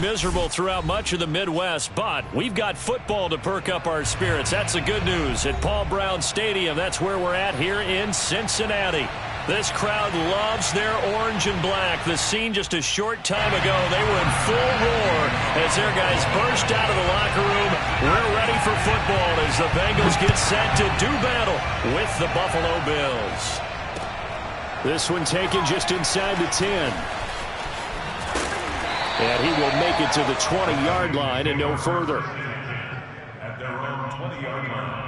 miserable throughout much of the Midwest, but we've got football to perk up our spirits. That's the good news. At Paul Brown Stadium, that's where we're at here in Cincinnati. This crowd loves their orange and black. The scene just a short time ago, they were in full roar as their guys burst out of the locker room. We're ready for football as the Bengals get set to do battle with the Buffalo Bills. This one taken just inside the 10. And he will make it to the 20-yard line and no further. At their own 20-yard line.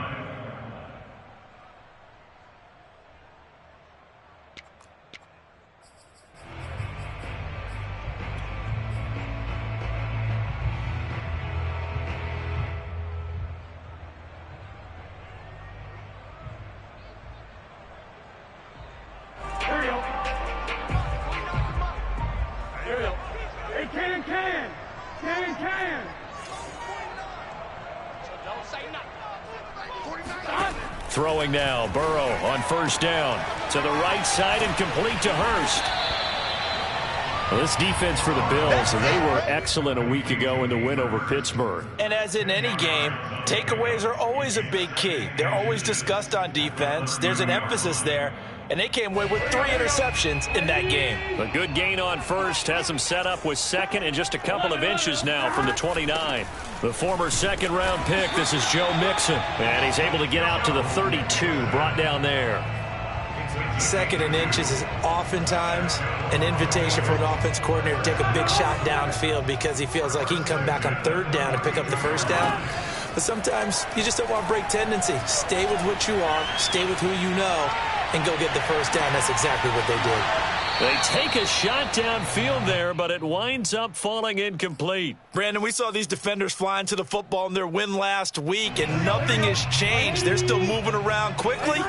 Throwing now, Burrow on first down. To the right side and complete to Hurst. Well, this defense for the Bills, they were excellent a week ago in the win over Pittsburgh. And as in any game, takeaways are always a big key. They're always discussed on defense. There's an emphasis there. And they came away with 3 interceptions in that game. A good gain on first has them set up with second and just a couple of inches now from the 29. The former second-round pick, this is Joe Mixon. And he's able to get out to the 32, brought down there. Second and inches is oftentimes an invitation for an offense coordinator to take a big shot downfield because he feels like he can come back on third down and pick up the first down. But sometimes you just don't want to break tendency. Stay with what you are, stay with who you know, and go get the first down. That's exactly what they did. They take a shot downfield there, but it winds up falling incomplete. Brandon, we saw these defenders flying to the football in their win last week, and nothing has changed. They're still moving around quickly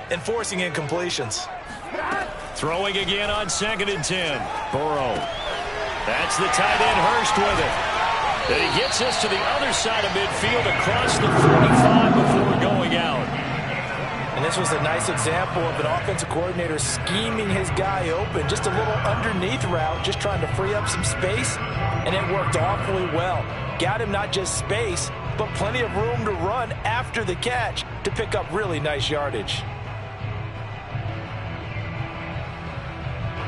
and forcing incompletions. Throwing again on 2nd and 10. Burrow. That's the tight end Hurst with it. And he gets us to the other side of midfield across the 45 before going out. And this was a nice example of an offensive coordinator scheming his guy open. Just a little underneath route, just trying to free up some space. And it worked awfully well. Got him not just space, but plenty of room to run after the catch to pick up really nice yardage.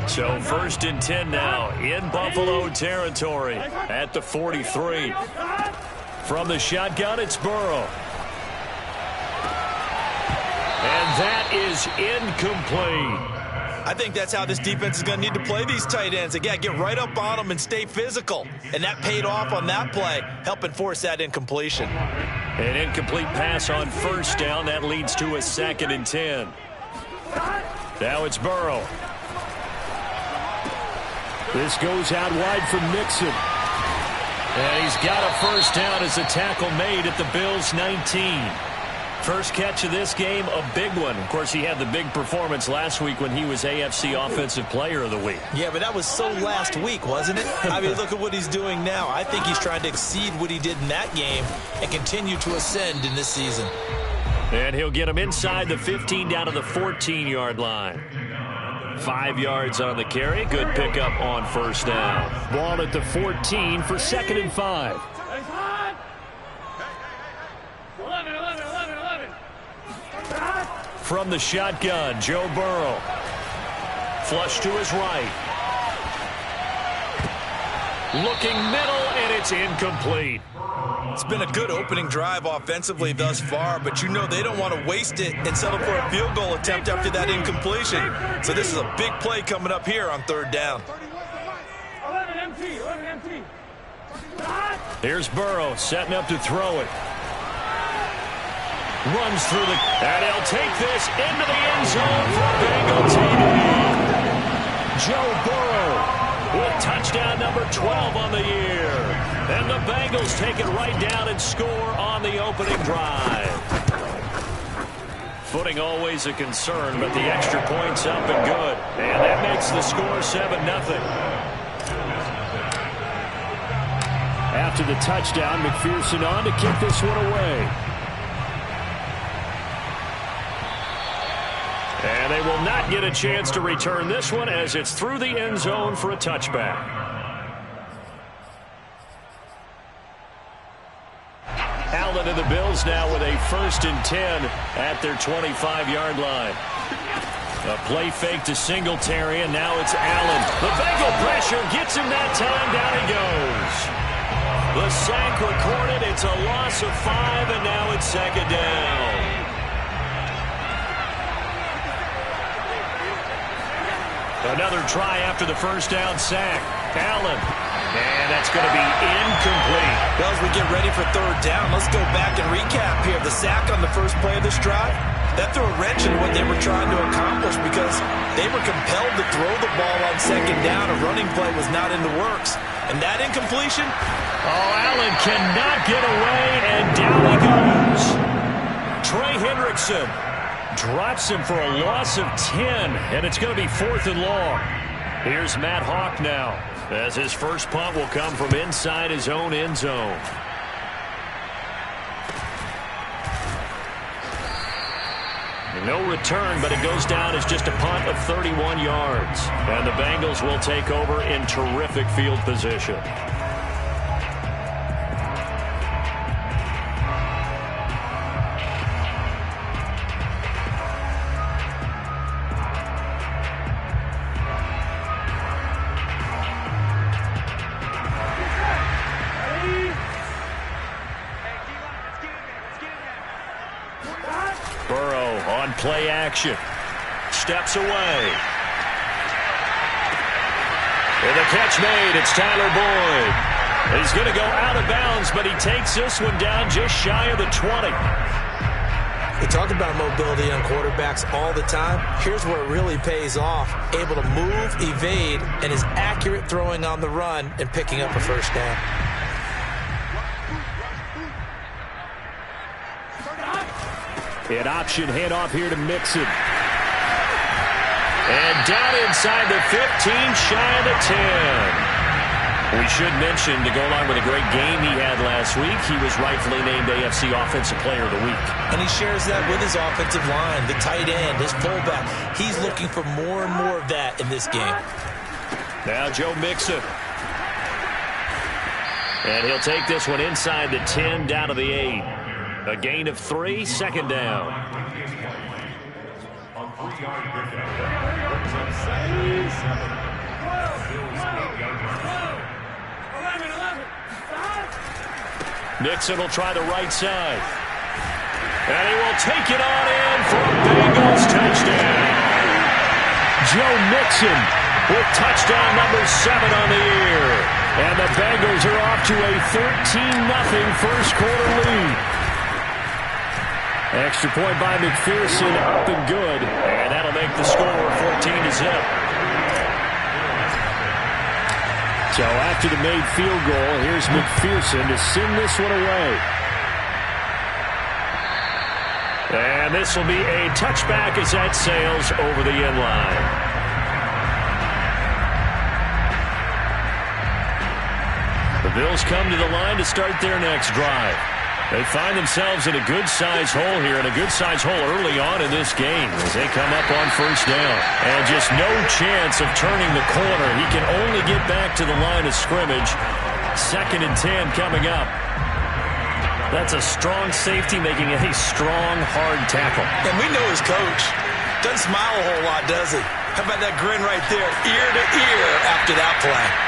So 1st and 10 now in Buffalo territory at the 43. From the shotgun, it's Burrow. And that is incomplete. I think that's how this defense is going to need to play these tight ends. They got to get right up on them and stay physical. And that paid off on that play, helping force that incompletion. An incomplete pass on first down. That leads to a 2nd and 10. Now it's Burrow. This goes out wide from Mixon. And he's got a first down as a tackle made at the Bills' 19. First catch of this game, a big one. Of course, he had the big performance last week when he was AFC Offensive Player of the Week. Yeah, but that was so last week, wasn't it? I mean, look at what he's doing now. I think he's trying to exceed what he did in that game and continue to ascend in this season. And he'll get him inside the 15 down to the 14-yard line. 5 yards on the carry. Good pickup on first down. Ball at the 14 for 2nd and 5. From the shotgun, Joe Burrow. Flush to his right. Looking middle, and it's incomplete. It's been a good opening drive offensively thus far, but you know they don't want to waste it and settle for a field goal attempt after that incompletion. So this is a big play coming up here on third down. Here's Burrow setting up to throw it. Runs through the... And he'll take this into the end zone for Bengal TD. Joe Burrow with touchdown number 12 on the year. And the Bengals take it right down and score on the opening drive. Footing always a concern, but the extra point's up and good. And that makes the score 7-0. After the touchdown, McPherson on to kick this one away. And they will not get a chance to return this one as it's through the end zone for a touchback. Allen and the Bills now with a 1st and 10 at their 25-yard line. A play fake to Singletary, and now it's Allen. The Bengal pressure gets him that time. Down he goes. The sack recorded. It's a loss of 5, and now it's 2nd down. Another try after the 1st down sack. Allen. And that's going to be incomplete. Well, as we get ready for 3rd down, let's go back and recap here. The sack on the first play of this drive, that threw a wrench in what they were trying to accomplish because they were compelled to throw the ball on 2nd down. A running play was not in the works. And that incompletion? Oh, Allen cannot get away, and down he goes. Trey Hendrickson drops him for a loss of 10, and it's going to be 4th and long. Here's Matt Hawk now, as his first punt will come from inside his own end zone. No return, but it goes down as just a punt of 31 yards. And the Bengals will take over in terrific field position. Play action. Steps away. And the catch made. It's Tyler Boyd. He's going to go out of bounds, but he takes this one down just shy of the 20. We talk about mobility on quarterbacks all the time. Here's where it really pays off. Able to move, evade, and is accurate throwing on the run and picking up a 1st down. An option handoff here to Mixon. And down inside the 15, shy of the 10. We should mention, to go along with a great game he had last week, he was rightfully named AFC Offensive Player of the Week. And he shares that with his offensive line, the tight end, his fullback. He's looking for more and more of that in this game. Now Joe Mixon. And he'll take this one inside the 10, down to the 8. A gain of 3, 2nd down. Mixon will try the right side. And he will take it on in for a Bengals touchdown. Joe Mixon with touchdown number 7 on the year. And the Bengals are off to a 13-0 first quarter lead. Extra point by McPherson, up and good. And that'll make the score 14-0. So after the made field goal, here's McPherson to send this one away. And this will be a touchback as that sails over the end line. The Bills come to the line to start their next drive. They find themselves in a good-sized hole here, and a good-sized hole early on in this game as they come up on 1st down. And just no chance of turning the corner. He can only get back to the line of scrimmage. 2nd and 10 coming up. That's a strong safety making a strong, hard tackle. And we know his coach. Doesn't smile a whole lot, does he? How about that grin right there, ear to ear after that play?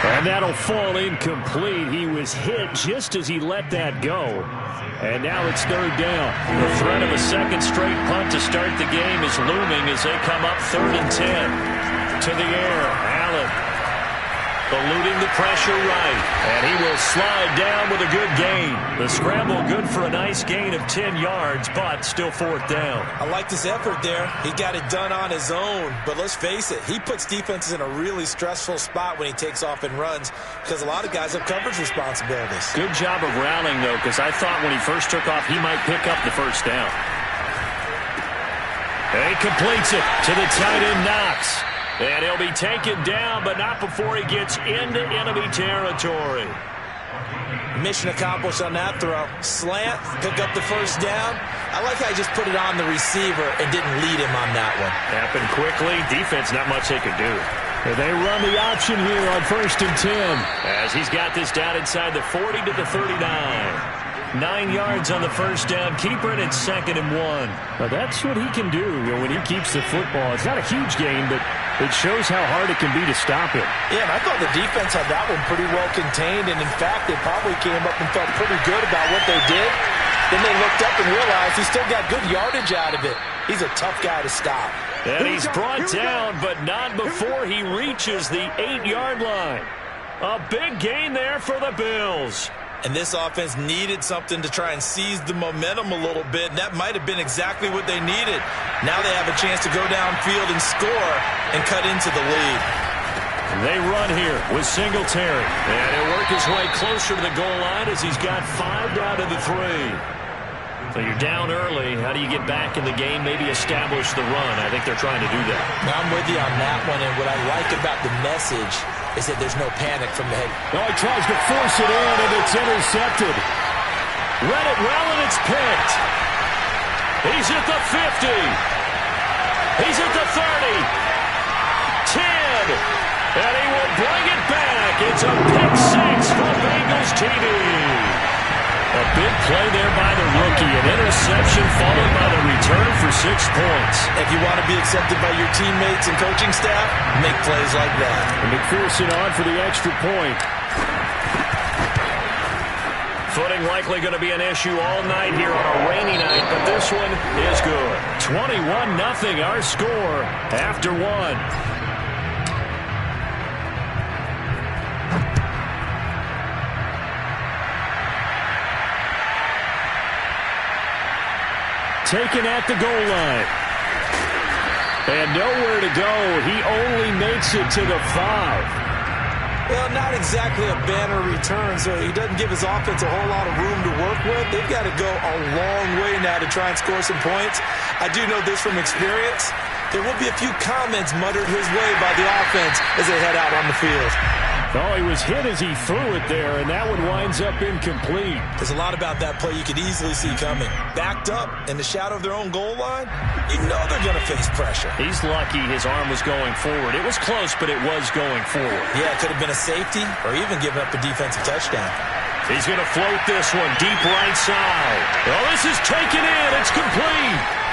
And that'll fall incomplete. He was hit just as he let that go. And now it's 3rd down. The threat of a 2nd straight punt to start the game is looming as they come up 3rd and 10. To the air, Allen eluding the pressure right. And he will slide down with a good gain. The scramble good for a nice gain of 10 yards, but still 4th down. I like this effort there. He got it done on his own. But let's face it, he puts defenses in a really stressful spot when he takes off and runs because a lot of guys have coverage responsibilities. Good job of rallying, though, because I thought when he first took off, he might pick up the 1st down. And he completes it to the tight end, Knox. And he'll be taken down, but not before he gets into enemy territory. Mission accomplished on that throw. Slant, pick up the 1st down. I like how he just put it on the receiver and didn't lead him on that one. Happened quickly. Defense, not much they could do. And they run the option here on 1st and 10. As he's got this down inside the 40 to the 39. 9 yards on the first down. Keeper it at 2nd and 1. Now that's what he can do when he keeps the football. It's not a huge gain, but it shows how hard it can be to stop him. Yeah, and I thought the defense had that one pretty well contained, and in fact, they probably came up and felt pretty good about what they did. Then they looked up and realized he still got good yardage out of it. He's a tough guy to stop. And he's brought down, but not before he reaches the 8-yard line. A big gain there for the Bills. And this offense needed something to try and seize the momentum a little bit, and that might have been exactly what they needed. Now they have a chance to go downfield and score and cut into the lead. They run here with Singletary. And he'll work his way closer to the goal line as he's got 5 down to the 3. So you're down early. How do you get back in the game? Maybe establish the run. I think they're trying to do that. Now I'm with you on that one, and what I like about the message is that there's no panic from the head. Oh, he tries to force it in, and it's intercepted. Read it well, and it's picked. He's at the 50. He's at the 30. 10. And he will bring it back. It's a pick 6 for Bengals TD. A big play there by the rookie. An interception followed by the return for 6 points. If you want to be accepted by your teammates and coaching staff, make plays like that. And McPherson on for the extra point. Footing likely going to be an issue all night here on a rainy night, but this one is good. 21-0 our score after 1. Taken at the goal line. And nowhere to go. He only makes it to the 5. Well, not exactly a banner return, so he doesn't give his offense a whole lot of room to work with. They've got to go a long way now to try and score some points. I do know this from experience. There will be a few comments muttered his way by the offense as they head out on the field. Oh, he was hit as he threw it there, and that one winds up incomplete. There's a lot about that play you could easily see coming. Backed up in the shadow of their own goal line, you know they're going to face pressure. He's lucky his arm was going forward. It was close, but it was going forward. Yeah, it could have been a safety or even given up a defensive touchdown. He's going to float this one deep right side. Oh, this is taken in. It's complete.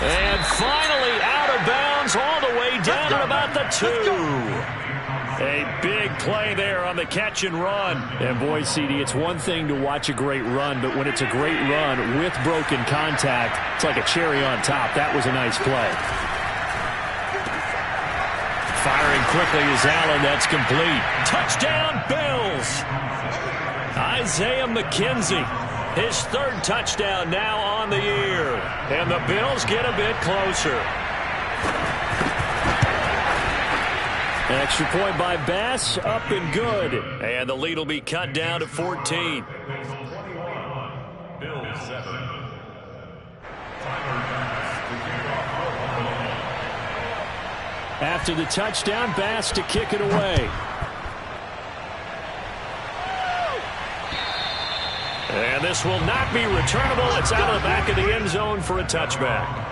And finally out of bounds all the way down at about the 2. A big play there on the catch and run. And boy, CD, it's one thing to watch a great run, but when it's a great run with broken contact, it's like a cherry on top. That was a nice play. Firing quickly is Allen. That's complete. Touchdown, Bills. Isaiah McKenzie. His 3rd touchdown now on the year. And the Bills get a bit closer. An extra point by Bass, up and good. And the lead will be cut down to 14. Bills 7. After the touchdown, Bass to kick it away. And this will not be returnable. It's out of the back of the end zone for a touchback.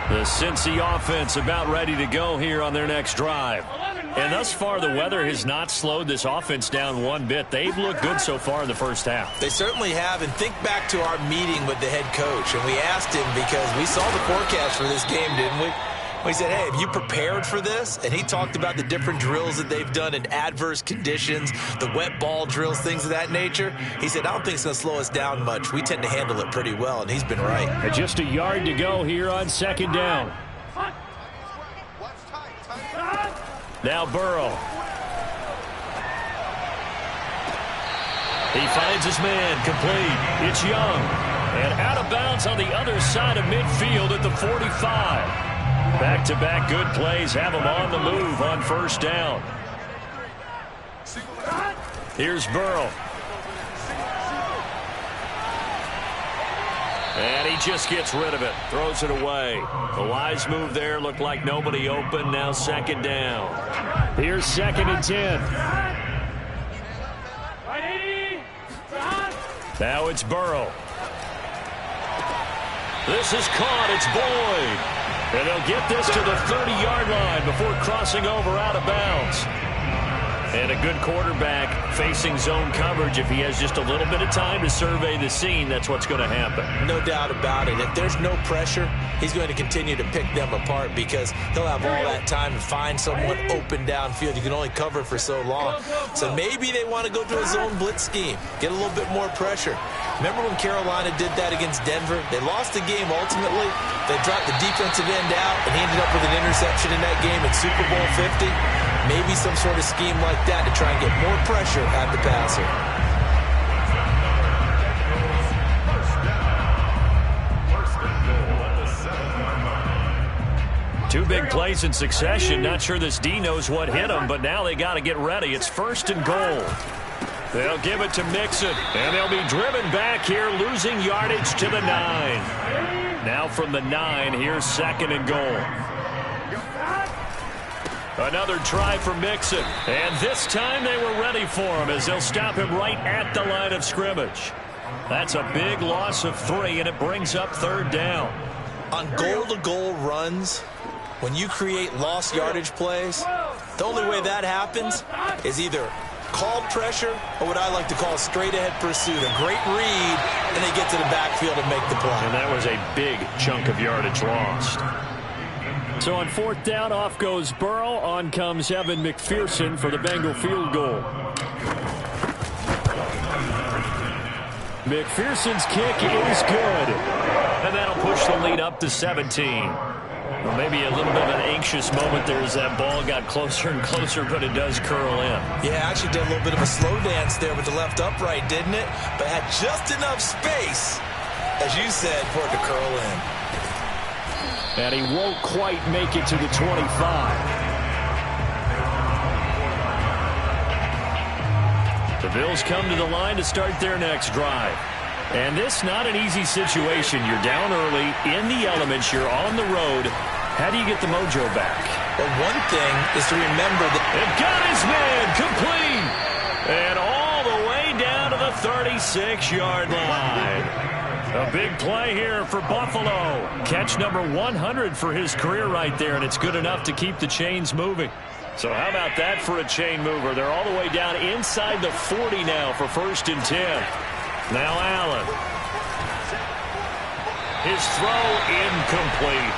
The Cincy offense about ready to go here on their next drive. And thus far, the weather has not slowed this offense down one bit. They've looked good so far in the first half. They certainly have. And think back to our meeting with the head coach. And we asked him because we saw the forecast for this game, didn't we? We said, hey, have you prepared for this? And he talked about the different drills that they've done in adverse conditions, the wet ball drills, things of that nature. He said, I don't think it's going to slow us down much. We tend to handle it pretty well, and he's been right. And just a yard to go here on 2nd down. Now Burrow. He finds his man, complete. It's Young. And out of bounds on the other side of midfield at the 45. Back-to-back good plays have him on the move on 1st down. Here's Burrow. And he just gets rid of it. Throws it away. The wise move there. Looked like nobody open. Now second down. Here's 2nd and 10. Now it's Burrow. This is caught. It's Boyd. And they'll get this to the 30-yard line before crossing over out of bounds. And a good quarterback facing zone coverage. If he has just a little bit of time to survey the scene, that's what's going to happen. No doubt about it. If there's no pressure, he's going to continue to pick them apart because he'll have all that time to find someone open downfield. You can only cover for so long. So maybe they want to go to a zone blitz scheme, get a little bit more pressure. Remember when Carolina did that against Denver? They lost the game ultimately. They dropped the defensive end out, and he ended up with an interception in that game in Super Bowl 50. Maybe some sort of scheme like that to try and get more pressure at the passer. Two big plays in succession. Not sure this D knows what hit him, but now they got to get ready. It's 1st and goal. They'll give it to Mixon, and they'll be driven back here, losing yardage to the 9. Now from the 9, here's 2nd and goal. Another try for Mixon, and this time they were ready for him as they'll stop him right at the line of scrimmage. That's a big loss of 3, and it brings up 3rd down. On goal-to-goal runs, when you create lost yardage plays, the only way that happens is either called pressure or what I like to call straight-ahead pursuit. A great read, and they get to the backfield and make the play. And that was a big chunk of yardage lost. So on 4th down, off goes Burrow. On comes Evan McPherson for the Bengal field goal. McPherson's kick is good. And that'll push the lead up to 17. Well, maybe a little bit of an anxious moment there as that ball got closer and closer, but it does curl in. Yeah, actually did a little bit of a slow dance there with the left upright, didn't it? But had just enough space, as you said, for it to curl in. And he won't quite make it to the 25. The Bills come to the line to start their next drive. And this not an easy situation. You're down early, in the elements, you're on the road. How do you get the mojo back? Well, one thing is to remember that they've got his man complete. And all the way down to the 36-yard line. A big play here for Buffalo. Catch number 100 for his career right there, and it's good enough to keep the chains moving. So how about that for a chain mover? They're all the way down inside the 40 now for 1st and 10. Now Allen. His throw incomplete.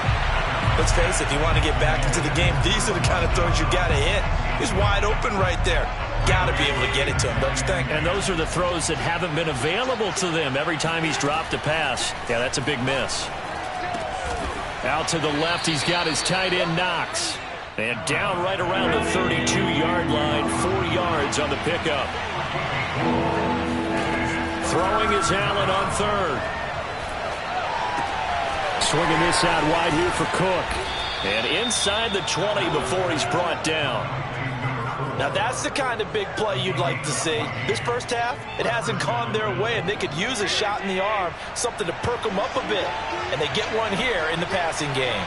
Let's face it, if you want to get back into the game, these are the kind of throws you got to hit. He's wide open right there. Got to be able to get it to him, don't you think? And those are the throws that haven't been available to them every time he's dropped a pass. Yeah, that's a big miss. Out to the left, he's got his tight end Knox. And down right around the 32-yard line, 4 yards on the pickup. Throwing is Allen on 3rd. Swinging this out wide here for Cook. And inside the 20 before he's brought down. Now that's the kind of big play you'd like to see. This first half, it hasn't gone their way, and they could use a shot in the arm, something to perk them up a bit. And they get one here in the passing game.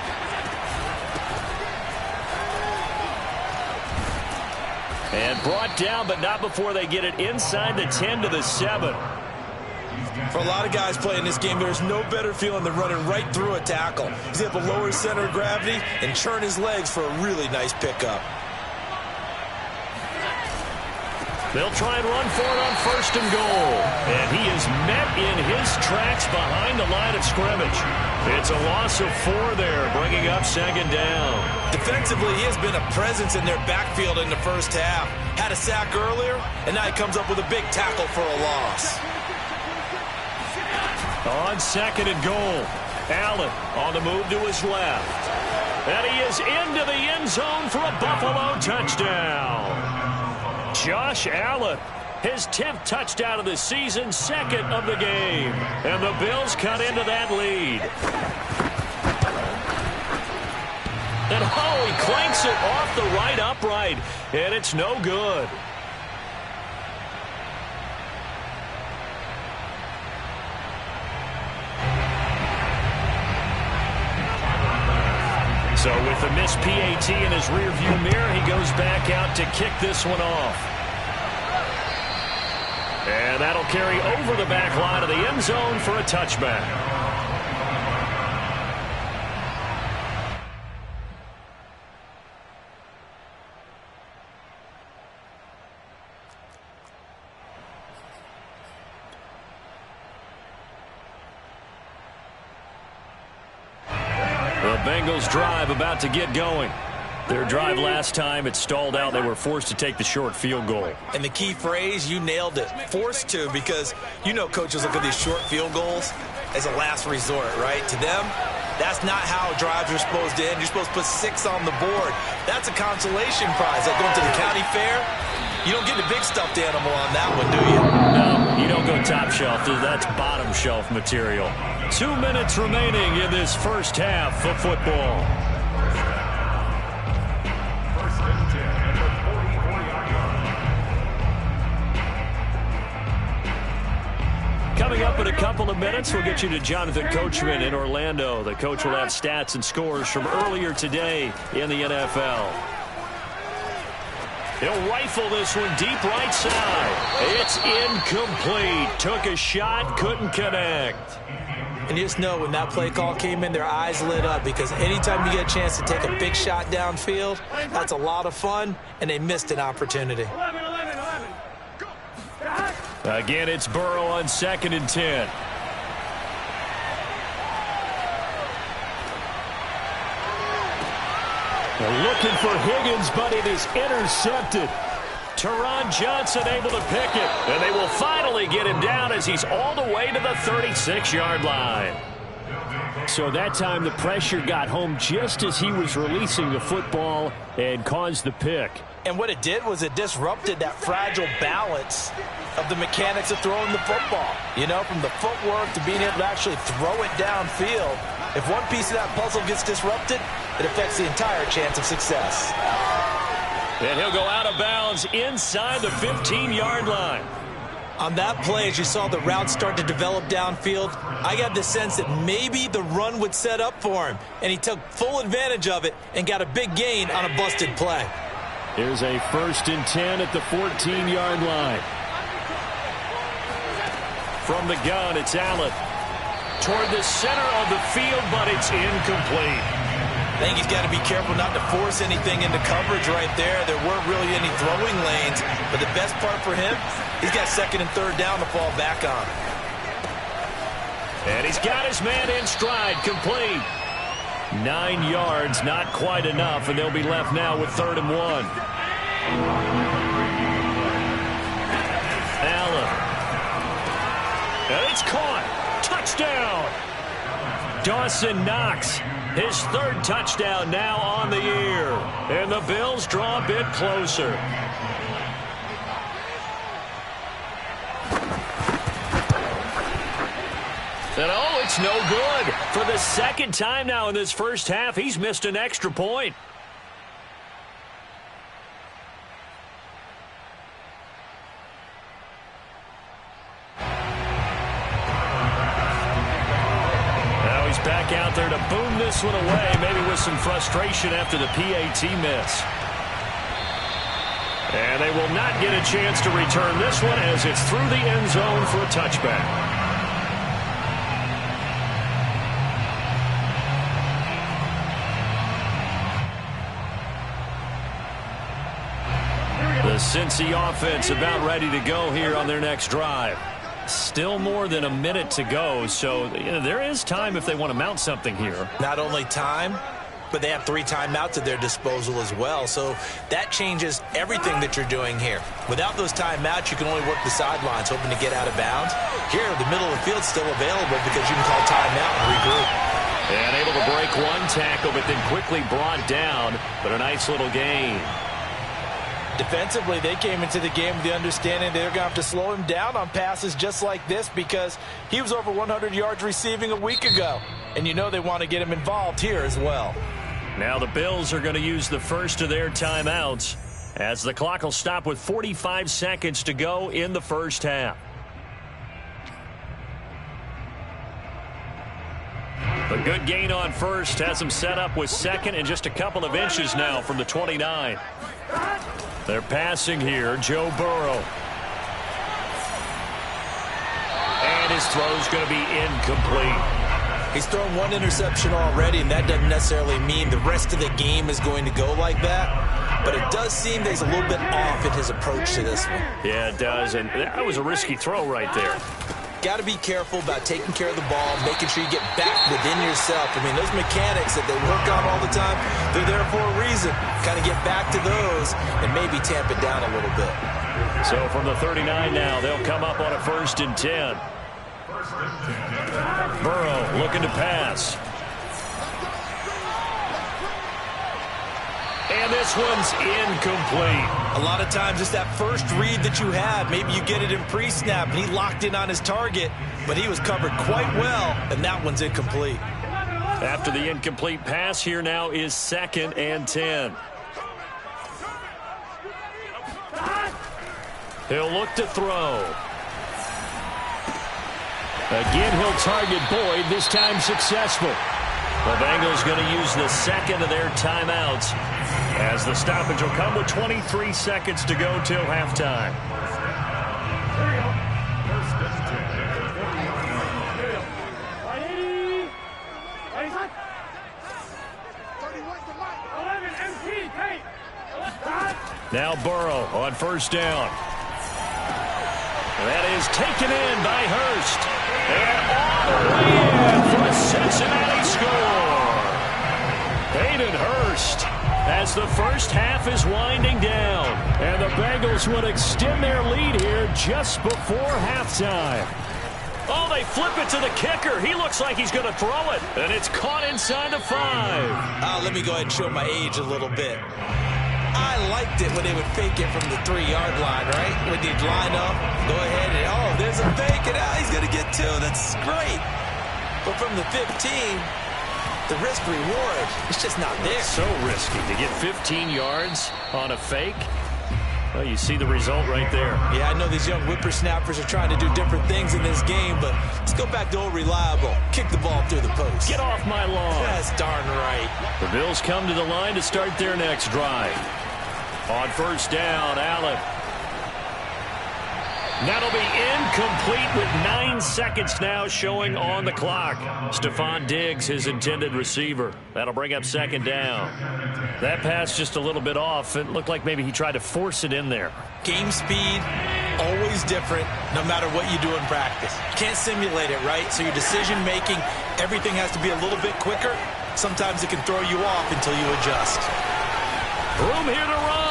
And brought down, but not before they get it inside the 10 to the 7. For a lot of guys playing this game, there's no better feeling than running right through a tackle. He's able to lower his center of gravity and churn his legs for a really nice pickup. They'll try and run for it on 1st and goal. And he is met in his tracks behind the line of scrimmage. It's a loss of 4 there, bringing up 2nd down. Defensively, he has been a presence in their backfield in the first half. Had a sack earlier, and now he comes up with a big tackle for a loss. On 2nd and goal, Allen on the move to his left. And he is into the end zone for a Buffalo touchdown. Josh Allen, his 10th touchdown of the season, 2nd of the game. And the Bills cut into that lead. And he clanks it off the right upright, and it's no good. So with the missed PAT in his rearview mirror, he goes back out to kick this one off. And that'll carry over the back line of the end zone for a touchback. The Bengals drive about to get going. Their drive last time, it stalled out. They were forced to take the short field goal. And the key phrase, you nailed it. Forced to, because you know coaches look at these short field goals as a last resort, right? To them, that's not how drives are supposed to end. You're supposed to put 6 on the board. That's a consolation prize. Like going to the county fair, you don't get the big stuffed animal on that one, do you? No, you don't go top shelf. That's bottom shelf material. 2 minutes remaining in this first half of football. Coming up in a couple of minutes, we'll get you to Jonathan Coachman in Orlando. The coach will have stats and scores from earlier today in the NFL. He'll rifle this one deep right side. It's incomplete. Took a shot, couldn't connect. And you just know when that play call came in, their eyes lit up, because anytime you get a chance to take a big shot downfield, that's a lot of fun, and they missed an opportunity. Again, it's Burrow on 2nd and 10. They're looking for Higgins, but it is intercepted. Teron Johnson able to pick it, and they will finally get him down as he's all the way to the 36-yard line. So that time the pressure got home just as he was releasing the football and caused the pick. And what it did was it disrupted that fragile balance of the mechanics of throwing the football. You know, from the footwork to being able to actually throw it downfield. If one piece of that puzzle gets disrupted, it affects the entire chance of success. And he'll go out of bounds inside the 15-yard line. On that play, as you saw the route start to develop downfield, I got the sense that maybe the run would set up for him. And he took full advantage of it and got a big gain on a busted play. Here's a 1st and 10 at the 14-yard line. From the gun, it's Allen. Toward the center of the field, but it's incomplete. I think he's got to be careful not to force anything into coverage right there. There weren't really any throwing lanes, but the best part for him, he's got 2nd and 3rd down to fall back on. And he's got his man in stride, complete. 9 yards, not quite enough, and they'll be left now with 3rd and 1. Allen. And it's caught. Touchdown. Dawson Knox. His 3rd touchdown now on the year. And the Bills draw a bit closer. And oh, it's no good. For the 2nd time now in this first half, he's missed an extra point. Back out there to boom this one away, maybe with some frustration after the PAT miss. And they will not get a chance to return this one as it's through the end zone for a touchback. The Cincy offense about ready to go here on their next drive. Still more than a minute to go, so there is time if they want to mount something here. Not only time, but they have 3 timeouts at their disposal as well, so that changes everything that you're doing here. Without those timeouts, you can only work the sidelines, hoping to get out of bounds. Here, the middle of the field's still available because you can call timeout and regroup. And able to break one tackle, but then quickly brought down, but a nice little gain. Defensively, they came into the game with the understanding they're going to have to slow him down on passes just like this because he was over 100 yards receiving a week ago. And you know they want to get him involved here as well. Now the Bills are going to use the first of their timeouts as the clock will stop with 45 seconds to go in the first half. The Good gain on first. Has him set up with second and just a couple of inches now from the 29. They're passing here. Joe Burrow. And his throw's going to be incomplete. He's thrown one interception already, and that doesn't necessarily mean the rest of the game is going to go like that. But it does seem that he's a little bit off in his approach to this one. Yeah, it does. And that was a risky throw right there. Got to be careful about taking care of the ball, making sure you get back within yourself. I mean, those mechanics that they work on all the time, they're there for a reason. Kind of get back to those and maybe tamp it down a little bit. So from the 39 now, they'll come up on a 1st and 10. Burrow looking to pass. And this one's incomplete. A lot of times it's that first read that you have. Maybe you get it in pre-snap, and he locked in on his target, but he was covered quite well, and that one's incomplete. After the incomplete pass, here now is 2nd and 10. He'll look to throw. Again, he'll target Boyd, this time successful. The Bengals going to use the second of their timeouts as the stoppage will come with 23 seconds to go till halftime. Now Burrow on 1st down. That is taken in by Hurst. And all the way in for a Cincinnati score. Hayden Hurst as the first half is winding down. And the Bengals would extend their lead here just before halftime. Oh, they flip it to the kicker. He looks like he's going to throw it. And it's caught inside the 5. Let me go ahead and show my age a little bit. I liked it when they would fake it from the 3-yard line, right? When they'd line up, go ahead and, oh, there's a fake, and he's going to get 2. That's great. But from the 15, the risk-reward, it's just not there. So risky to get 15 yards on a fake. Well, you see the result right there. Yeah, I know these young whippersnappers are trying to do different things in this game, but let's go back to old reliable. Kick the ball through the post. Get off my lawn. That's darn right. The Bills come to the line to start their next drive. On 1st down, Allen. That'll be incomplete with 9 seconds now showing on the clock. Stephon Diggs, his intended receiver. That'll bring up 2nd down. That pass just a little bit off. It looked like maybe he tried to force it in there. Game speed, always different, no matter what you do in practice. You can't simulate it, right? So your decision-making, everything has to be a little bit quicker. Sometimes it can throw you off until you adjust. Room here to run.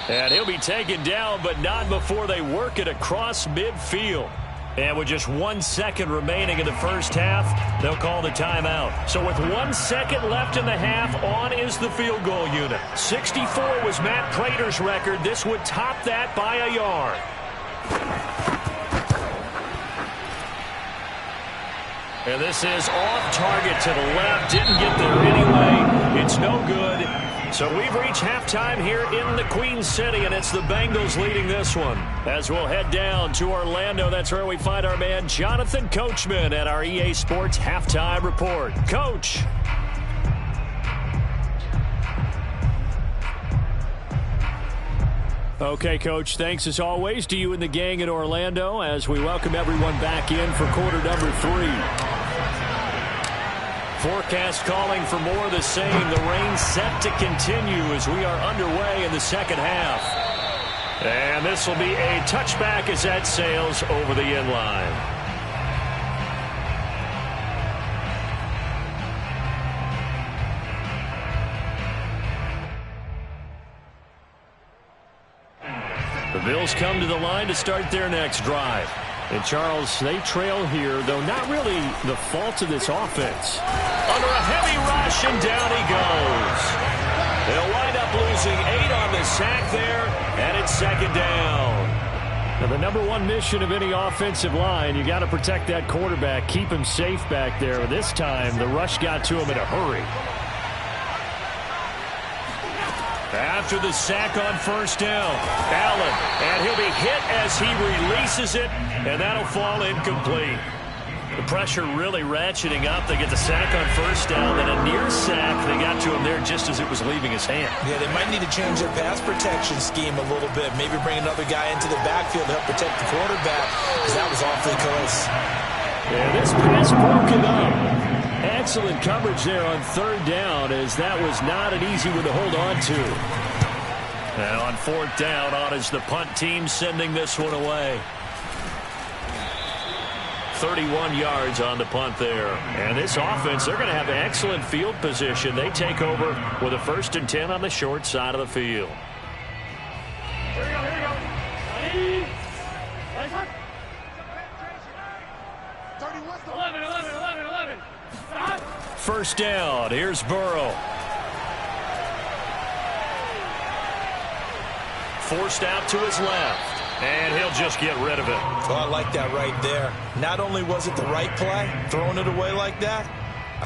And he'll be taken down, but not before they work it across midfield. And with just 1 second remaining in the first half, they'll call the timeout. So with 1 second left in the half, on is the field goal unit. 64 was Matt Prater's record. This would top that by a yard. And this is off target to the left. Didn't get there anyway. It's no good. So we've reached halftime here in the Queen City, and it's the Bengals leading this one. As we'll head down to Orlando, that's where we find our man Jonathan Coachman at our EA Sports Halftime Report. Coach. Okay, Coach, thanks as always to you and the gang in Orlando as we welcome everyone back in for quarter number 3. Forecast calling for more of the same. The rain set to continue as we are underway in the second half. And this will be a touchback as that sails over the end line. The Bills come to the line to start their next drive. And, Charles, they trail here, though not really the fault of this offense. Under a heavy rush, and down he goes. They'll wind up losing 8 on the sack there, and it's 2nd down. Now, the number one mission of any offensive line, you got to protect that quarterback, keep him safe back there. This time, the rush got to him in a hurry. After the sack on 1st down, Allen, and he'll be hit as he releases it, and that'll fall incomplete. The pressure really ratcheting up. They get the sack on first down, then a near sack. They got to him there just as it was leaving his hand. Yeah, they might need to change their pass protection scheme a little bit. Maybe bring another guy into the backfield to help protect the quarterback, because that was awfully close. Yeah, this pass broken up. Excellent coverage there on third down, as that was not an easy one to hold on to. And on fourth down, on is the punt team sending this one away. 31 yards on the punt there. And this offense, they're going to have excellent field position. They take over with a 1st and 10 on the short side of the field. Here we go. 11. First down. Here's Burrow. Forced out to his left. And he'll just get rid of it. Oh, I like that right there. Not only was it the right play, throwing it away like that,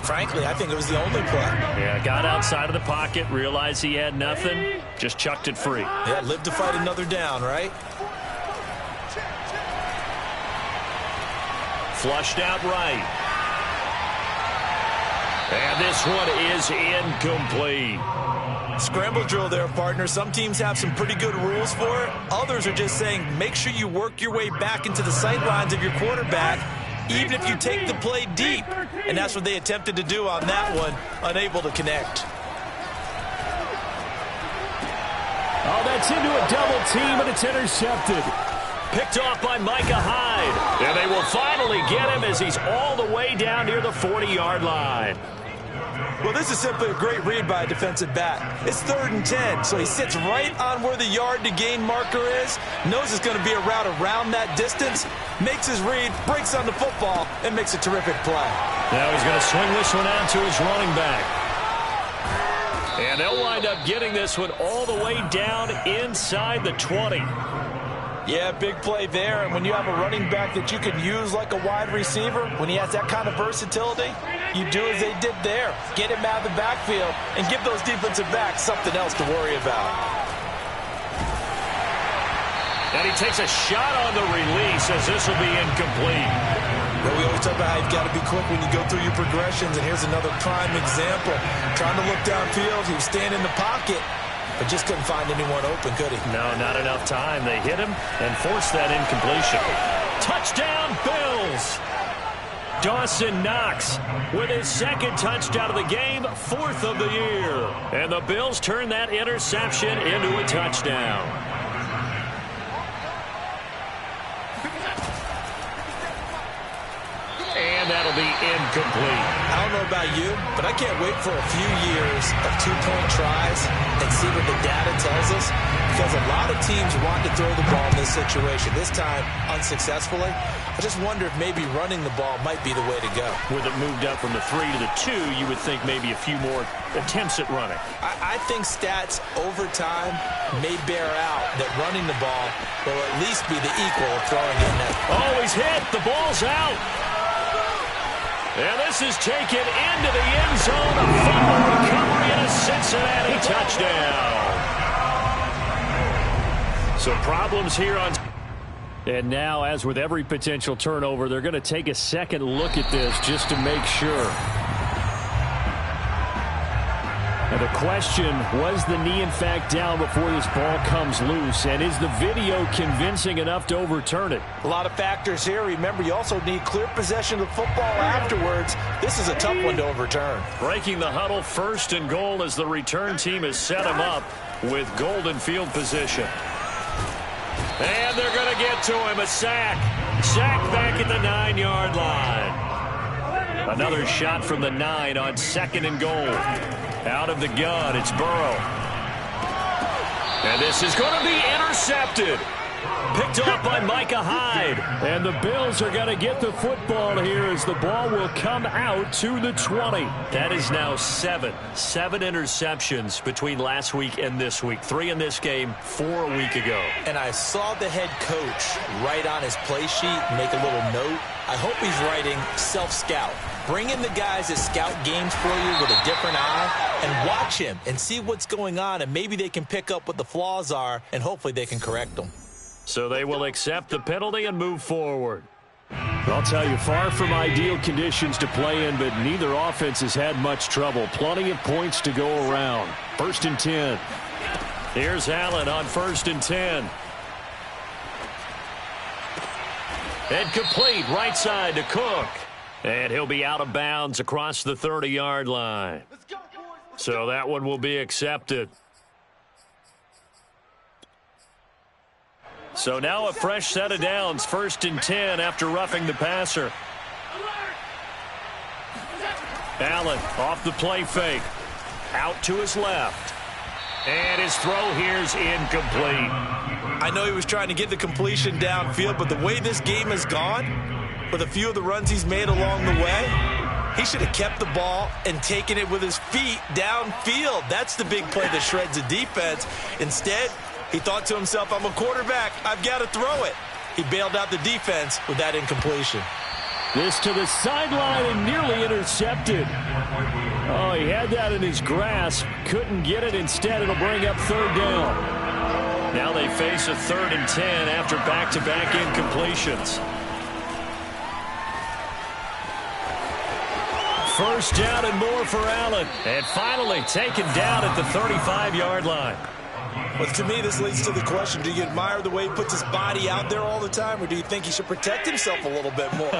frankly, I think it was the only play. Yeah, got outside of the pocket, realized he had nothing, just chucked it free. Yeah, live to fight another down, right? Flushed out right. And this one is incomplete. Scramble drill there, partner. Some teams have some pretty good rules for it. Others are just saying, make sure you work your way back into the sight lines of your quarterback, even if you take the play deep. And that's what they attempted to do on that one, unable to connect. Oh, that's into a double team, and it's intercepted. Picked off by Micah Hyde. And they will finally get him as he's all the way down near the 40-yard line. Well, this is simply a great read by a defensive back. It's 3rd and 10, so he sits right on where the yard-to-gain marker is, knows it's going to be a route around that distance, makes his read, breaks on the football, and makes a terrific play. Now he's going to swing this one out to his running back. And they'll wind up getting this one all the way down inside the 20. Yeah, big play there, and when you have a running back that you can use like a wide receiver, when he has that kind of versatility, you do as they did there. Get him out of the backfield and give those defensive backs something else to worry about. And he takes a shot on the release as this will be incomplete. Well, we always talk about how you've got to be quick when you go through your progressions, and here's another prime example. Trying to look downfield, he was staying in the pocket, but just couldn't find anyone open, could he? No, not enough time. They hit him and forced that incompletion. Touchdown, Bills! Dawson Knox with his 2nd touchdown of the game, 4th of the year. And the Bills turn that interception into a touchdown. And that'll be incomplete. I don't know about you, but I can't wait for a few years of 2-point tries and see what the data tells us, because a lot of teams want to throw the ball in this situation. This time, unsuccessfully. I just wonder if maybe running the ball might be the way to go. With it moved up from the 3 to the 2, you would think maybe a few more attempts at running. I think stats over time may bear out that running the ball will at least be the equal of throwing it net. Oh, he's hit. The ball's out. And this is taken into the end zone. A fumble recovery and a Cincinnati touchdown. So problems here on... And now, as with every potential turnover, they're going to take a second look at this just to make sure. Now the question, was the knee in fact down before this ball comes loose? And is the video convincing enough to overturn it? A lot of factors here. Remember, you also need clear possession of the football afterwards. This is a tough one to overturn. Breaking the huddle, 1st and goal as the return team has set him up with golden field position. And they're going to get to him. A sack. Sack back at the 9-yard line. Another shot from the 9 on 2nd and goal. Out of the gun, it's Burrow. And this is going to be intercepted. Picked off by Micah Hyde. And the Bills are going to get the football here as the ball will come out to the 20. That is now 7 interceptions between last week and this week. 3 in this game, 4 a week ago. And I saw the head coach write on his play sheet, make a little note. I hope he's writing self-scout. Bring in the guys that scout games for you with a different eye and watch him and see what's going on, and maybe they can pick up what the flaws are, and hopefully they can correct them. So they will accept the penalty and move forward. I'll tell you, far from ideal conditions to play in, but neither offense has had much trouble. Plenty of points to go around. 1st and 10. Here's Allen on 1st and 10. And complete right side to Cook. And he'll be out of bounds across the 30-yard line. So that one will be accepted. So now a fresh set of downs, 1st and 10 after roughing the passer. Allen off the play fake. Out to his left. And his throw here's incomplete. I know he was trying to get the completion downfield, but the way this game has gone, with a few of the runs he's made along the way, he should have kept the ball and taken it with his feet downfield. That's the big play that shreds the defense. Instead, he thought to himself, I'm a quarterback. I've got to throw it. He bailed out the defense with that incompletion. This to the sideline and nearly intercepted. Oh, he had that in his grasp. Couldn't get it. Instead, it'll bring up 3rd down. Now they face a 3rd and 10 after back-to-back incompletions. 1st down and more for Allen. And finally taken down at the 35-yard line. Well, to me, this leads to the question, do you admire the way he puts his body out there all the time, or do you think he should protect himself a little bit more?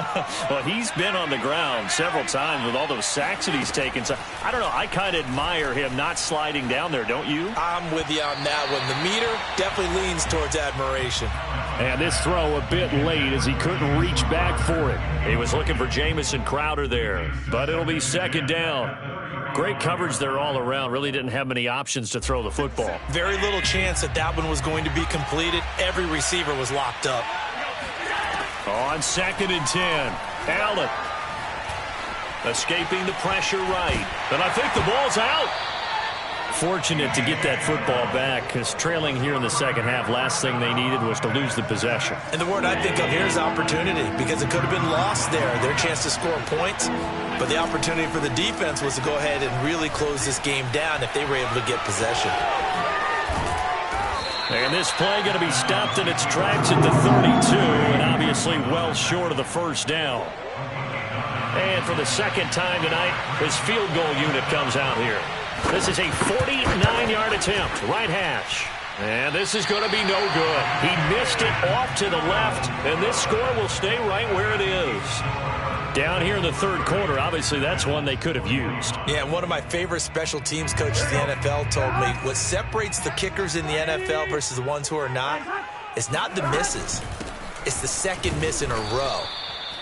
Well, he's been on the ground several times with all those sacks that he's taken. So, I don't know. I kind of admire him not sliding down there, don't you? I'm with you on that one. The meter definitely leans towards admiration. And this throw a bit late as he couldn't reach back for it. He was looking for Jamison Crowder there, but it'll be 2nd down. Great coverage there all around. Really didn't have many options to throw the football. Very little chance that that one was going to be completed. Every receiver was locked up. On 2nd and 10, Allen escaping the pressure right. And I think the ball's out. Fortunate to get that football back because trailing here in the second half, last thing they needed was to lose the possession. And the word I think of here is opportunity because it could have been lost there, their chance to score points. But the opportunity for the defense was to go ahead and really close this game down if they were able to get possession. And this play going to be stopped in its tracks at the 32 and obviously well short of the 1st down. And for the 2nd time tonight, his field goal unit comes out here. This is a 49-yard attempt, right hash. And this is going to be no good. He missed it off to the left, and this score will stay right where it is. Down here in the 3rd quarter, obviously that's one they could have used. Yeah, one of my favorite special teams coaches in the NFL told me what separates the kickers in the NFL versus the ones who are not is not the misses. It's the 2nd miss in a row.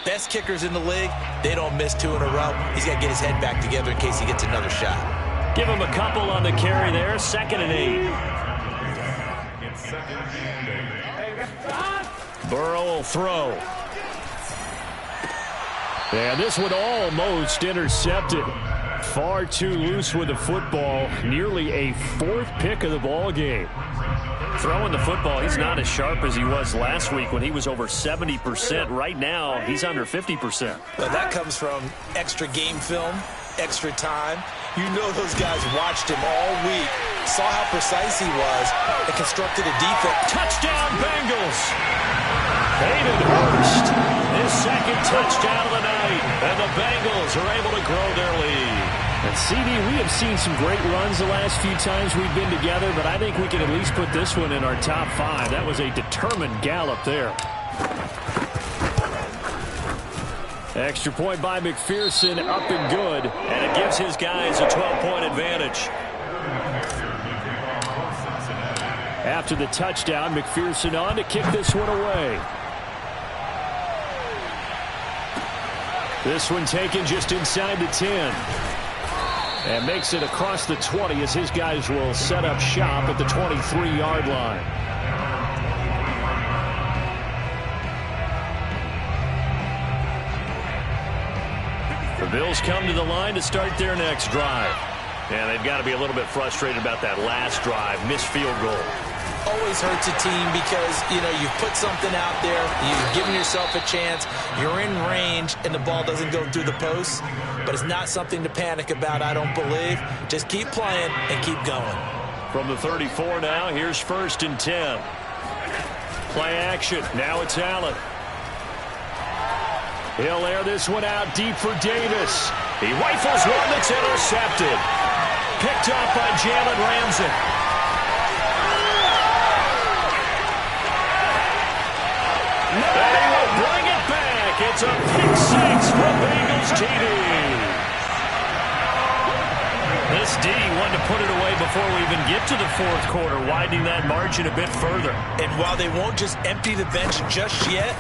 Best kickers in the league, they don't miss 2 in a row. He's got to get his head back together in case he gets another shot. Give him a couple on the carry there. 2nd and 8. Burrow will throw. And this one almost intercepted. Far too loose with the football. Nearly a 4th pick of the ball game. Throwing the football, he's not as sharp as he was last week when he was over 70%. Right now, he's under 50%. Well, that comes from extra game film, extra time. You know those guys watched him all week, saw how precise he was, and constructed a defense. Touchdown, Bengals! Hayden Hurst, his 2nd touchdown of the night, and the Bengals are able to grow their lead. And CD, we have seen some great runs the last few times we've been together, but I think we can at least put this one in our top 5. That was a determined gallop there. Extra point by McPherson, up and good. And it gives his guys a 12-point advantage. After the touchdown, McPherson on to kick this one away. This one taken just inside the 10. And makes it across the 20 as his guys will set up shop at the 23-yard line. The Bills come to the line to start their next drive. And they've got to be a little bit frustrated about that last drive, missed field goal. Always hurts a team because, you know, you've put something out there, you've given yourself a chance, you're in range, and the ball doesn't go through the posts. But it's not something to panic about, I don't believe. Just keep playing and keep going. From the 34 now, here's 1st and 10. Play action. Now it's Allen. He'll air this one out deep for Davis. He rifles one that's intercepted. Picked off by Jalen Ramsey. And he will bring it back. It's a pick six for Bengals TD. This D wanted to put it away before we even get to the fourth quarter, widening that margin a bit further. And while they won't just empty the bench just yet,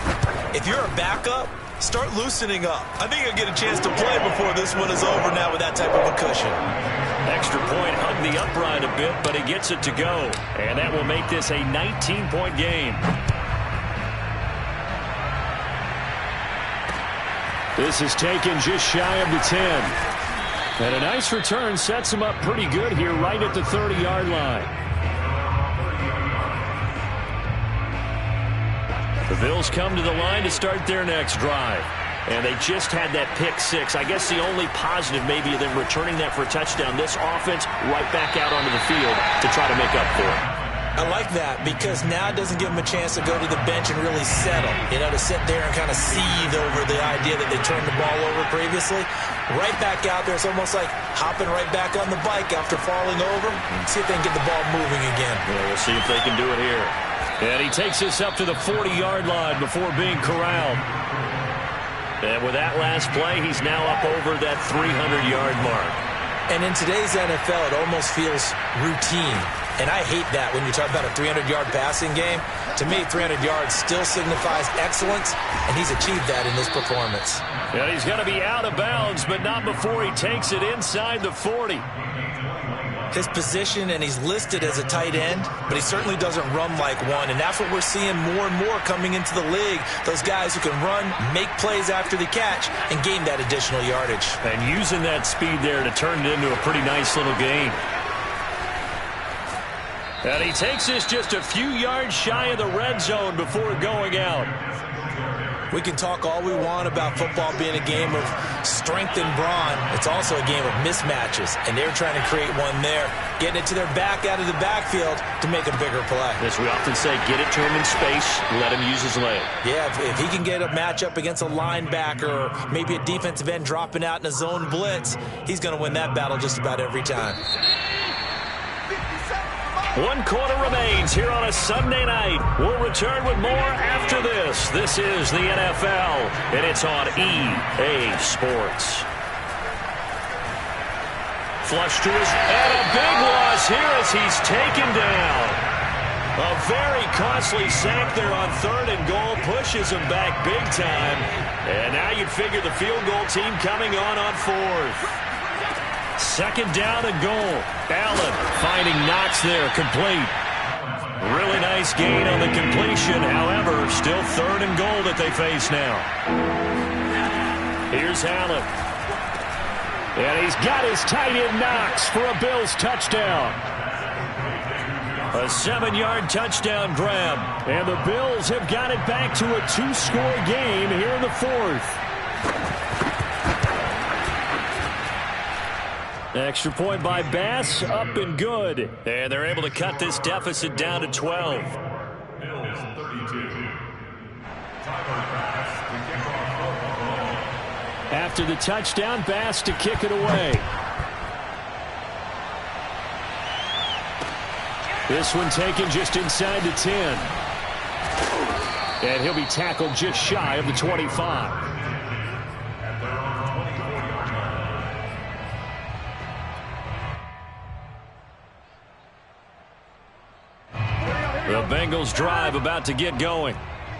if you're a backup, start loosening up. I think you'll get a chance to play before this one is over now with that type of a cushion. Extra point hugged the upright a bit, but he gets it to go. And that will make this a 19-point game. This is taken just shy of the 10. And a nice return sets him up pretty good here right at the 30-yard line. The Bills come to the line to start their next drive. And they just had that pick six. I guess the only positive maybe of them returning that for a touchdown. This offense right back out onto the field to try to make up for it. I like that because now it doesn't give them a chance to go to the bench and really settle. You know, to sit there and kind of seethe over the idea that they turned the ball over previously. Right back out there. It's almost like hopping right back on the bike after falling over. See if they can get the ball moving again. Yeah, we'll see if they can do it here. And he takes this up to the 40-yard line before being corralled. And with that last play, he's now up over that 300-yard mark. And in today's NFL, it almost feels routine. And I hate that when you talk about a 300-yard passing game. To me, 300 yards still signifies excellence, and he's achieved that in this performance. Yeah, he's going to be out of bounds, but not before he takes it inside the 40. His position, and he's listed as a tight end, but he certainly doesn't run like one, and that's what we're seeing more and more coming into the league. Those guys who can run, make plays after the catch, and gain that additional yardage. And using that speed there to turn it into a pretty nice little gain. And he takes this just a few yards shy of the red zone before going out. We can talk all we want about football being a game of strength and brawn. It's also a game of mismatches, and they're trying to create one there, getting it to their back out of the backfield to make a bigger play. As we often say, get it to him in space, let him use his leg. Yeah, if he can get a matchup against a linebacker or maybe a defensive end dropping out in a zone blitz, he's going to win that battle just about every time. 1 quarter remains here on a Sunday night. We'll return with more after this. This is the NFL, and it's on EA Sports. Flush to his, and a big loss here as he's taken down. A very costly sack there on 3rd and goal pushes him back big time. And now you'd figure the field goal team coming on 4th. 2nd down and goal. Allen finding Knox there, complete. Really nice gain on the completion. However, still 3rd and goal that they face now. Here's Allen. And he's got his tight end Knox for a Bills touchdown. A 7-yard touchdown grab. And the Bills have got it back to a 2-score game here in the 4th. Extra point by Bass, up and good. And they're able to cut this deficit down to 12. Bills 32. Tyler Bass to kick off. After the touchdown, Bass to kick it away. This one taken just inside the 10. And he'll be tackled just shy of the 25. The Bengals drive about to get going.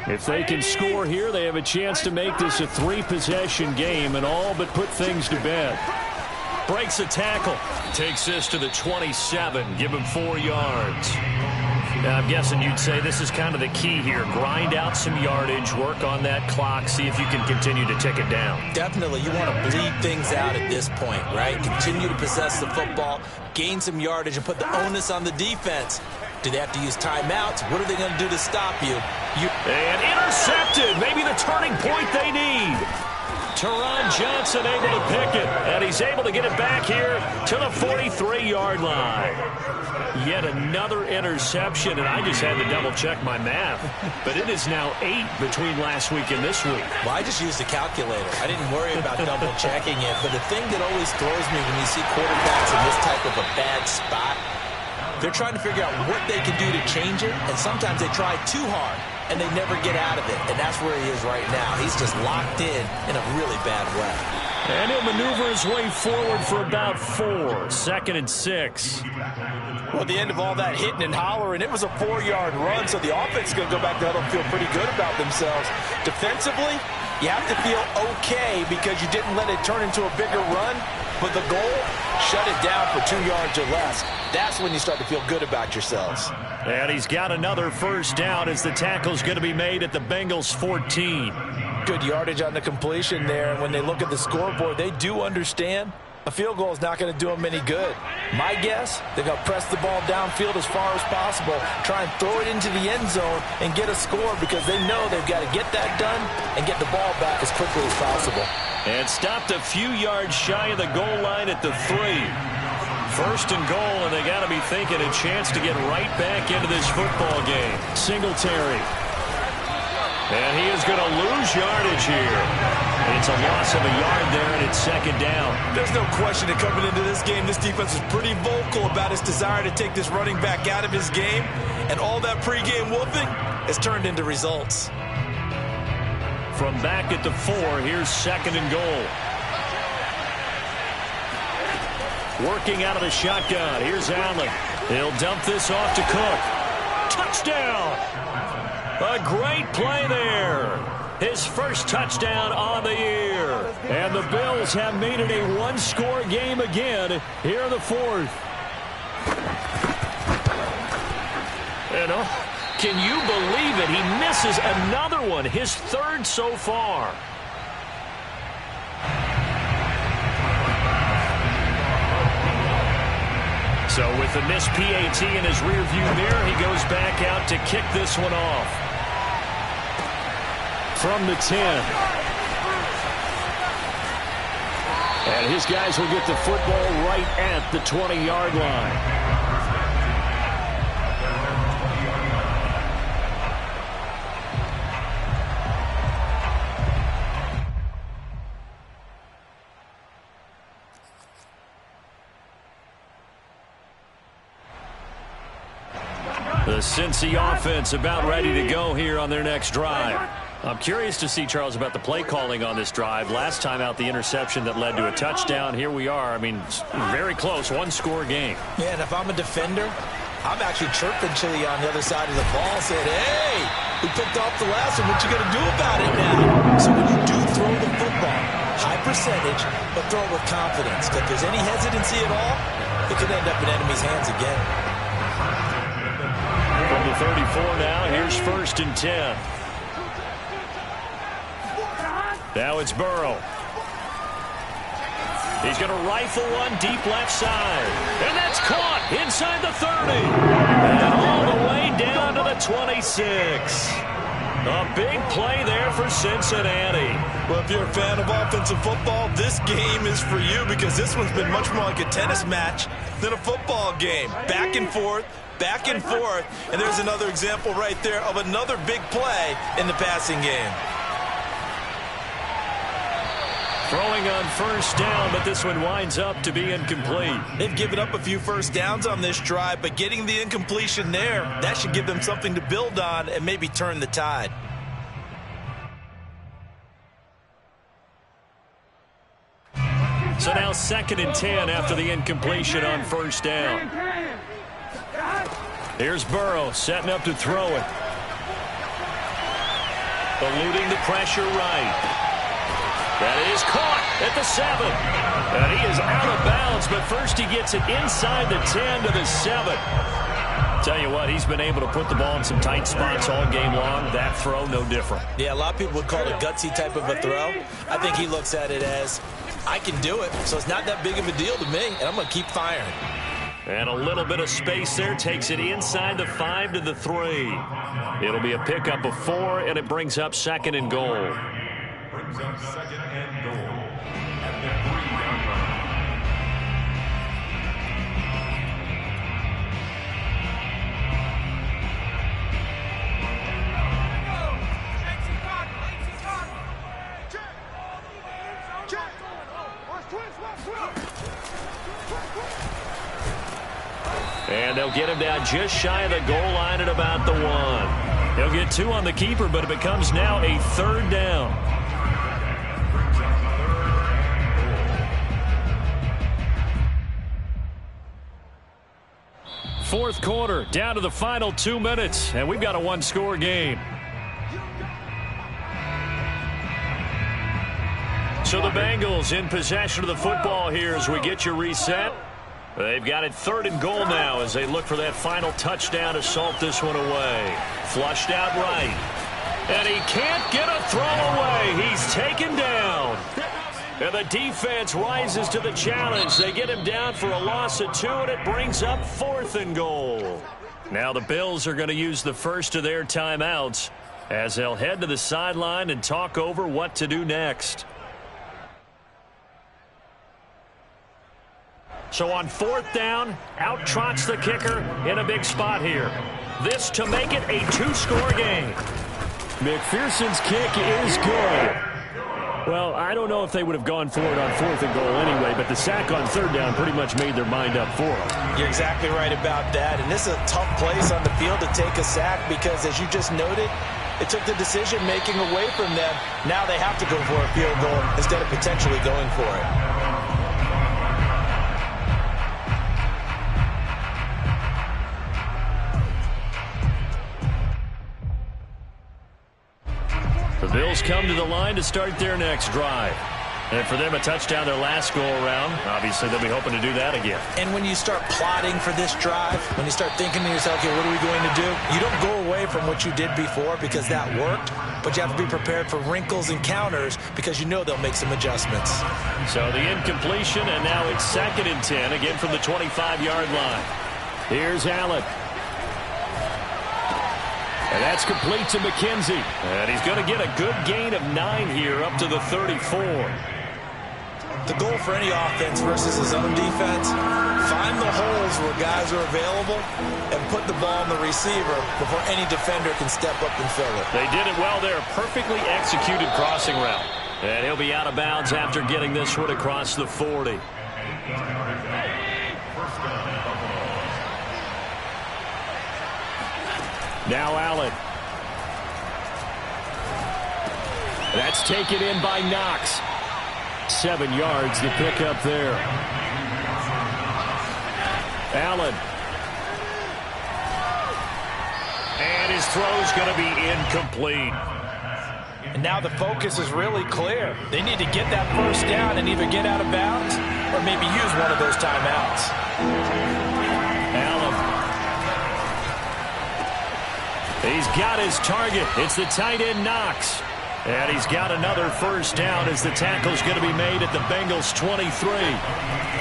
If they can score here, they have a chance to make this a 3-possession game and all but put things to bed. Breaks a tackle. Takes this to the 27. Give him 4 yards. Now, I'm guessing you'd say this is kind of the key here. Grind out some yardage, work on that clock, see if you can continue to tick it down. Definitely. You want to bleed things out at this point, right? Continue to possess the football, gain some yardage, and put the onus on the defense. Do they have to use timeouts? What are they going to do to stop you? And intercepted. Maybe the turning point they need. Teron Johnson able to pick it, and he's able to get it back here to the 43-yard line. Yet another interception, and I just had to double-check my math. But it is now 8 between last week and this week. Well, I just used a calculator. I didn't worry about double-checking it. But the thing that always throws me when you see quarterbacks in this type of a bad spot, they're trying to figure out what they can do to change it, and sometimes they try too hard, and they never get out of it. And that's where he is right now. He's just locked in a really bad way. And he'll maneuver his way forward for about 4. 2nd and 6. Well, at the end of all that hitting and hollering, it was a 4-yard run, so the offense is going to go back to huddle and feel pretty good about themselves. Defensively, you have to feel okay because you didn't let it turn into a bigger run, but the goal, shut it down for 2 yards or less. That's when you start to feel good about yourselves. And he's got another first down as the tackle's going to be made at the Bengals 14. Good yardage on the completion there, and when they look at the scoreboard, they do understand a field goal is not going to do them any good. My guess, they're going to press the ball downfield as far as possible, try and throw it into the end zone and get a score because they know they've got to get that done and get the ball back as quickly as possible. And stopped a few yards shy of the goal line at the 3. 1st and goal, and they got to be thinking a chance to get right back into this football game. Singletary. And he is going to lose yardage here. It's a loss of a yard there, and it's 2nd down. There's no question that coming into this game, this defense is pretty vocal about its desire to take this running back out of his game, and all that pregame whooping has turned into results. From back at the 4, here's 2nd and goal. Working out of the shotgun. Here's Allen. He'll dump this off to Cook. Touchdown! A great play there. His first touchdown on the year. And the Bills have made it a one-score game again here in the 4th. And can you believe it? He misses another one, his 3rd so far. So with the missed PAT in his rearview mirror, he goes back out to kick this one off. From the 10. And his guys will get the football right at the 20-yard line. The Cincy offense about ready to go here on their next drive. I'm curious to see, Charles, about the play calling on this drive. Last time out, the interception that led to a touchdown. Here we are. I mean, very close, one-score game. Yeah, and if I'm a defender, I'm actually chirping Chili on the other side of the ball, saying, hey, we picked off the last one. What you going to do about it now? So when you do throw the football, high percentage, but throw it with confidence. If there's any hesitancy at all, it could end up in enemy's hands again. From the 34 now, here's 1st and 10. Now it's Burrow. He's going to rifle one deep left side. And that's caught inside the 30. And all the way down to the 26. A big play there for Cincinnati. Well, if you're a fan of offensive football, this game is for you because this one's been much more like a tennis match than a football game. Back and forth, and there's another example right there of another big play in the passing game. Throwing on 1st down, but this one winds up to be incomplete. They've given up a few first downs on this drive, but getting the incompletion there, that should give them something to build on and maybe turn the tide. So now 2nd and 10 after the incompletion on 1st down. Here's Burrow setting up to throw it. Eluding the pressure right. That is caught at the 7. And he is out of bounds, but first he gets it inside the 10 to the 7. Tell you what, he's been able to put the ball in some tight spots all game long. That throw, no different. Yeah, a lot of people would call it a gutsy type of a throw. I think he looks at it as, I can do it, so it's not that big of a deal to me, and I'm going to keep firing. And a little bit of space there takes it inside the 5 to the 3. It'll be a pickup of 4, and it brings up 2nd and goal. brings up second and goal at the 3-yard line. And they'll get him down just shy of the goal line at about the 1. He'll get 2 on the keeper, but it becomes now a 3rd down. Fourth quarter, down to the final 2 minutes, and we've got a 1-score game. So the Bengals in possession of the football here as we get your reset. They've got it 3rd and goal now as they look for that final touchdown to salt this one away. Flushed out right. And he can't get a throw away. He's taken down. And the defense rises to the challenge. They get him down for a loss of 2, and it brings up 4th and goal. Now the Bills are going to use the first of their timeouts as they'll head to the sideline and talk over what to do next. So on 4th down, out trots the kicker in a big spot here. This to make it a 2-score game. McPherson's kick is good. Well, I don't know if they would have gone for it on 4th and goal anyway, but the sack on 3rd down pretty much made their mind up for them. You're exactly right about that. And this is a tough place on the field to take a sack because, as you just noted, it took the decision-making away from them. Now they have to go for a field goal instead of potentially going for it. The Bills come to the line to start their next drive. And for them, a touchdown their last go-around. Obviously, they'll be hoping to do that again. And when you start plotting for this drive, when you start thinking to yourself, okay, what are we going to do? You don't go away from what you did before because that worked, but you have to be prepared for wrinkles and counters because you know they'll make some adjustments. So the incompletion, and now it's 2nd and 10, again from the 25-yard line. Here's Allen. And that's complete to McKenzie. And he's going to get a good gain of 9 here up to the 34. The goal for any offense versus his own defense, find the holes where guys are available and put the ball on the receiver before any defender can step up and fill it. They did it well there. Perfectly executed crossing route. And he'll be out of bounds after getting this one across the 40. Now Allen. That's taken in by Knox. 7 yards to pick up there. Allen. And his throw's going to be incomplete. And now the focus is really clear. They need to get that first down and either get out of bounds or maybe use one of those timeouts. Allen. He's got his target. It's the tight end Knox. And he's got another first down as the tackle's going to be made at the Bengals 23.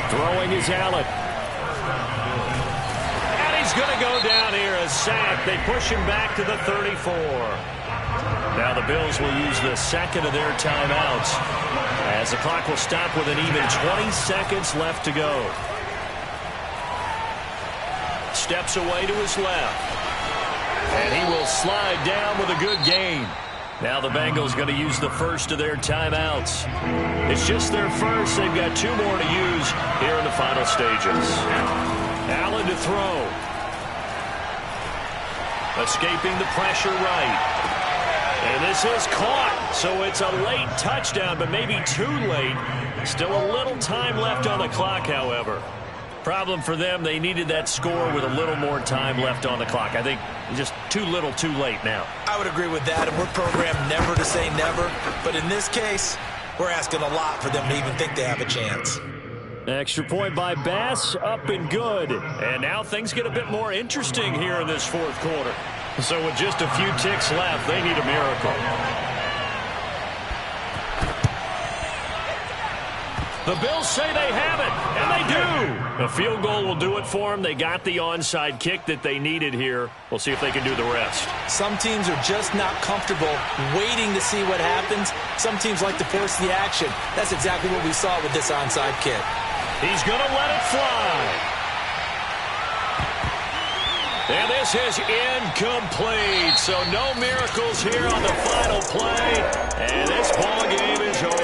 Throwing is Allen. And he's going to go down here, a sack. They push him back to the 34. Now the Bills will use the second of their timeouts as the clock will stop with an even 20 seconds left to go. Steps away to his left. And he will slide down with a good gain. Now the Bengals going to use the first of their timeouts. It's just their first. They've got 2 more to use here in the final stages. Allen to throw. Escaping the pressure right. And this is caught. So it's a late touchdown, but maybe too late. Still a little time left on the clock, however. Problem for them, they needed that score with a little more time left on the clock. I think just too little too late now. I would agree with that, and we're programmed never to say never. But in this case, we're asking a lot for them to even think they have a chance. Extra point by Bass, up and good. And now things get a bit more interesting here in this fourth quarter. So with just a few ticks left, they need a miracle. The Bills say they have it, and they do. A field goal will do it for them. They got the onside kick that they needed here. We'll see if they can do the rest. Some teams are just not comfortable waiting to see what happens. Some teams like to force the action. That's exactly what we saw with this onside kick. He's going to let it fly. And this is incomplete. So no miracles here on the final play. And this ball game is over.